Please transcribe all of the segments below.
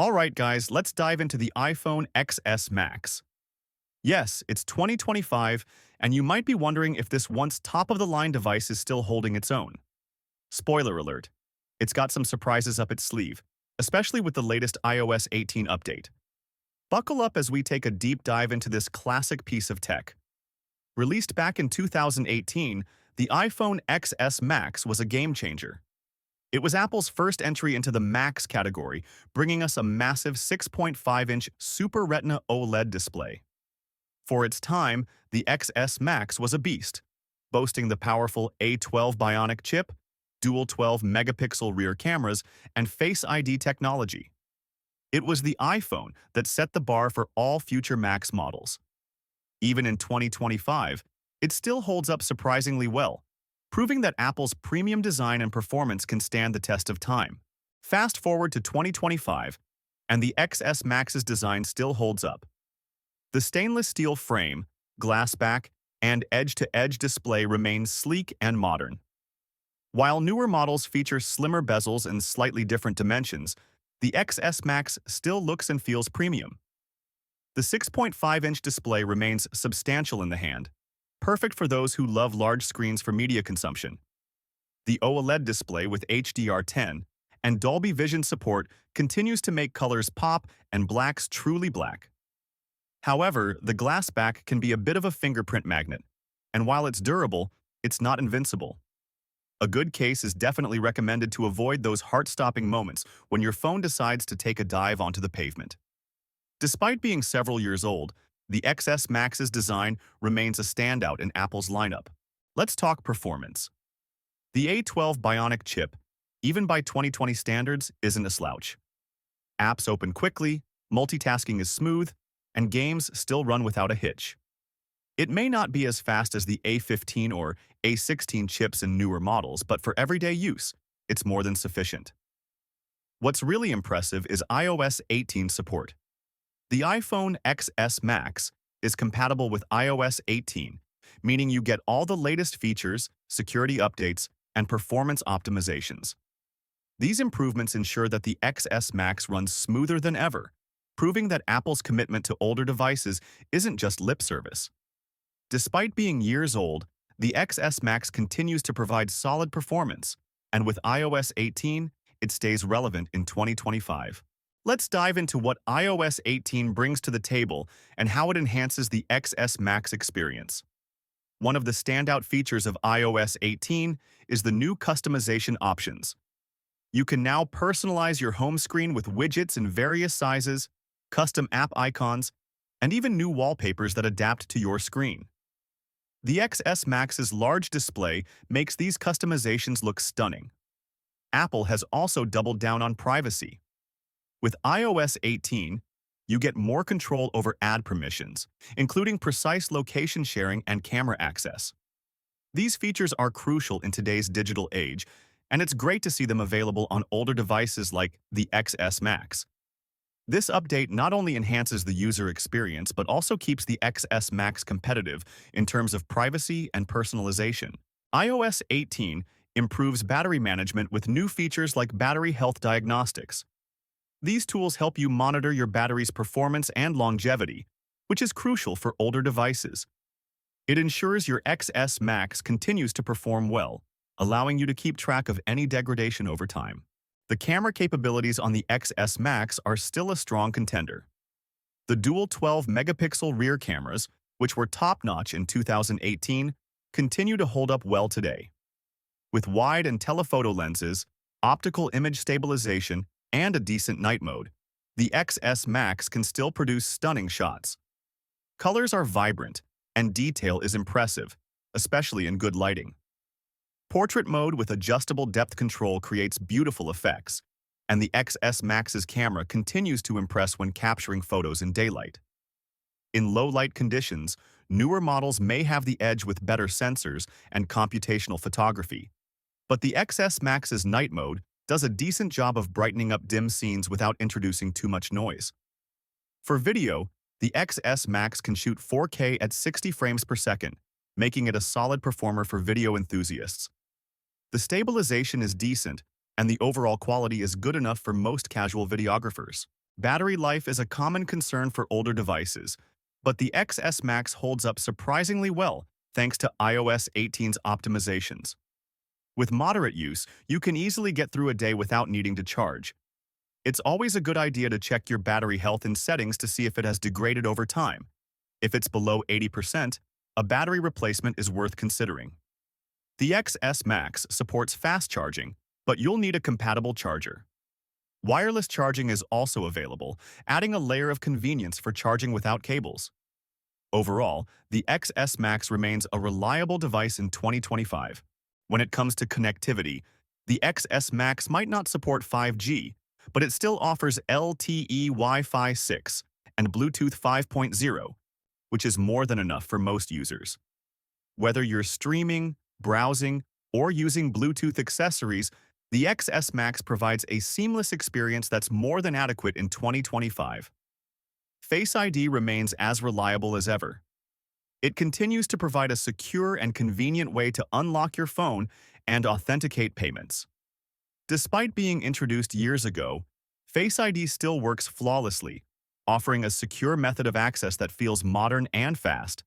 Alright guys, let's dive into the iPhone XS Max. Yes, it's 2025, and you might be wondering if this once top-of-the-line device is still holding its own. Spoiler alert, it's got some surprises up its sleeve, especially with the latest iOS 18 update. Buckle up as we take a deep dive into this classic piece of tech. Released back in 2018, the iPhone XS Max was a game-changer. It was Apple's first entry into the Max category, bringing us a massive 6.5-inch Super Retina OLED display. For its time, the XS Max was a beast, boasting the powerful A12 Bionic chip, dual 12-megapixel rear cameras, and Face ID technology. It was the iPhone that set the bar for all future Max models. Even in 2025, it still holds up surprisingly well, proving that Apple's premium design and performance can stand the test of time. Fast forward to 2025, and the XS Max's design still holds up. The stainless steel frame, glass back, and edge-to-edge display remain sleek and modern. While newer models feature slimmer bezels and slightly different dimensions, the XS Max still looks and feels premium. The 6.5-inch display remains substantial in the hand, perfect for those who love large screens for media consumption. The OLED display with HDR10 and Dolby Vision support continues to make colors pop and blacks truly black. However, the glass back can be a bit of a fingerprint magnet, and while it's durable, it's not invincible. A good case is definitely recommended to avoid those heart-stopping moments when your phone decides to take a dive onto the pavement. Despite being several years old, the XS Max's design remains a standout in Apple's lineup. Let's talk performance. The A12 Bionic chip, even by 2020 standards, isn't a slouch. Apps open quickly, multitasking is smooth, and games still run without a hitch. It may not be as fast as the A15 or A16 chips in newer models, but for everyday use, it's more than sufficient. What's really impressive is iOS 18 support. The iPhone XS Max is compatible with iOS 18, meaning you get all the latest features, security updates, and performance optimizations. These improvements ensure that the XS Max runs smoother than ever, proving that Apple's commitment to older devices isn't just lip service. Despite being years old, the XS Max continues to provide solid performance, and with iOS 18, it stays relevant in 2025. Let's dive into what iOS 18 brings to the table and how it enhances the XS Max experience. One of the standout features of iOS 18 is the new customization options. You can now personalize your home screen with widgets in various sizes, custom app icons, and even new wallpapers that adapt to your screen. The XS Max's large display makes these customizations look stunning. Apple has also doubled down on privacy. With iOS 18, you get more control over ad permissions, including precise location sharing and camera access. These features are crucial in today's digital age, and it's great to see them available on older devices like the XS Max. This update not only enhances the user experience but also keeps the XS Max competitive in terms of privacy and personalization. iOS 18 improves battery management with new features like battery health diagnostics. These tools help you monitor your battery's performance and longevity, which is crucial for older devices. It ensures your XS Max continues to perform well, allowing you to keep track of any degradation over time. The camera capabilities on the XS Max are still a strong contender. The dual 12-megapixel rear cameras, which were top-notch in 2018, continue to hold up well today. With wide and telephoto lenses, optical image stabilization, and a decent night mode, the XS Max can still produce stunning shots. Colors are vibrant, and detail is impressive, especially in good lighting. Portrait mode with adjustable depth control creates beautiful effects, and the XS Max's camera continues to impress when capturing photos in daylight. In low-light conditions, newer models may have the edge with better sensors and computational photography, but the XS Max's night mode does a decent job of brightening up dim scenes without introducing too much noise. For video, the XS Max can shoot 4K at 60 frames per second, making it a solid performer for video enthusiasts. The stabilization is decent, and the overall quality is good enough for most casual videographers. Battery life is a common concern for older devices, but the XS Max holds up surprisingly well thanks to iOS 18's optimizations. With moderate use, you can easily get through a day without needing to charge. It's always a good idea to check your battery health in settings to see if it has degraded over time. If it's below 80%, a battery replacement is worth considering. The XS Max supports fast charging, but you'll need a compatible charger. Wireless charging is also available, adding a layer of convenience for charging without cables. Overall, the XS Max remains a reliable device in 2025. When it comes to connectivity, the XS Max might not support 5G, but it still offers LTE Wi-Fi 6 and Bluetooth 5.0, which is more than enough for most users. Whether you're streaming, browsing, or using Bluetooth accessories, the XS Max provides a seamless experience that's more than adequate in 2025. Face ID remains as reliable as ever. It continues to provide a secure and convenient way to unlock your phone and authenticate payments. Despite being introduced years ago, Face ID still works flawlessly, offering a secure method of access that feels modern and fast.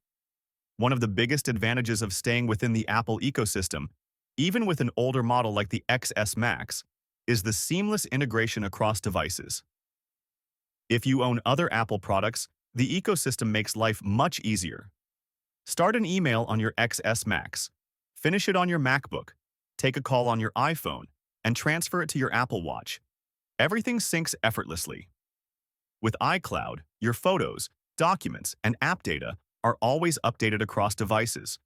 One of the biggest advantages of staying within the Apple ecosystem, even with an older model like the XS Max, is the seamless integration across devices. If you own other Apple products, the ecosystem makes life much easier. Start an email on your XS Max, finish it on your MacBook, take a call on your iPhone, and transfer it to your Apple Watch. Everything syncs effortlessly. With iCloud, your photos, documents, and app data are always updated across devices.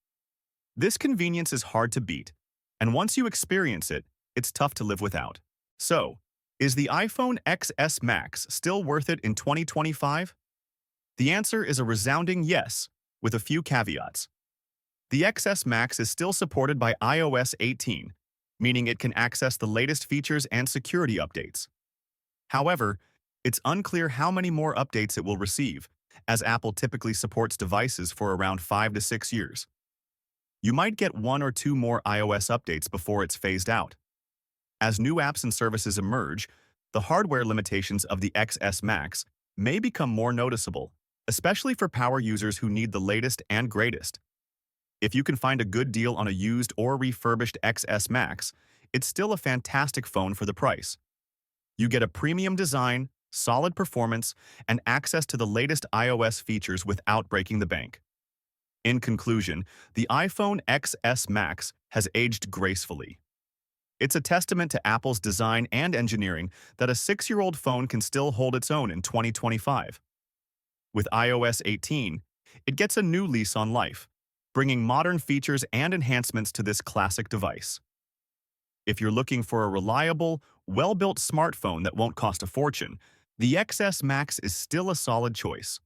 This convenience is hard to beat, and once you experience it, it's tough to live without. So, is the iPhone XS Max still worth it in 2025? The answer is a resounding yes, with a few caveats. The XS Max is still supported by iOS 18, meaning it can access the latest features and security updates. However, it's unclear how many more updates it will receive, as Apple typically supports devices for around 5 to 6 years. You might get 1 or 2 more iOS updates before it's phased out. As new apps and services emerge, the hardware limitations of the XS Max may become more noticeable, especially for power users who need the latest and greatest. If you can find a good deal on a used or refurbished XS Max, it's still a fantastic phone for the price. You get a premium design, solid performance, and access to the latest iOS features without breaking the bank. In conclusion, the iPhone XS Max has aged gracefully. It's a testament to Apple's design and engineering that a 6-year-old phone can still hold its own in 2025. With iOS 18, it gets a new lease on life, bringing modern features and enhancements to this classic device. If you're looking for a reliable, well-built smartphone that won't cost a fortune, the XS Max is still a solid choice.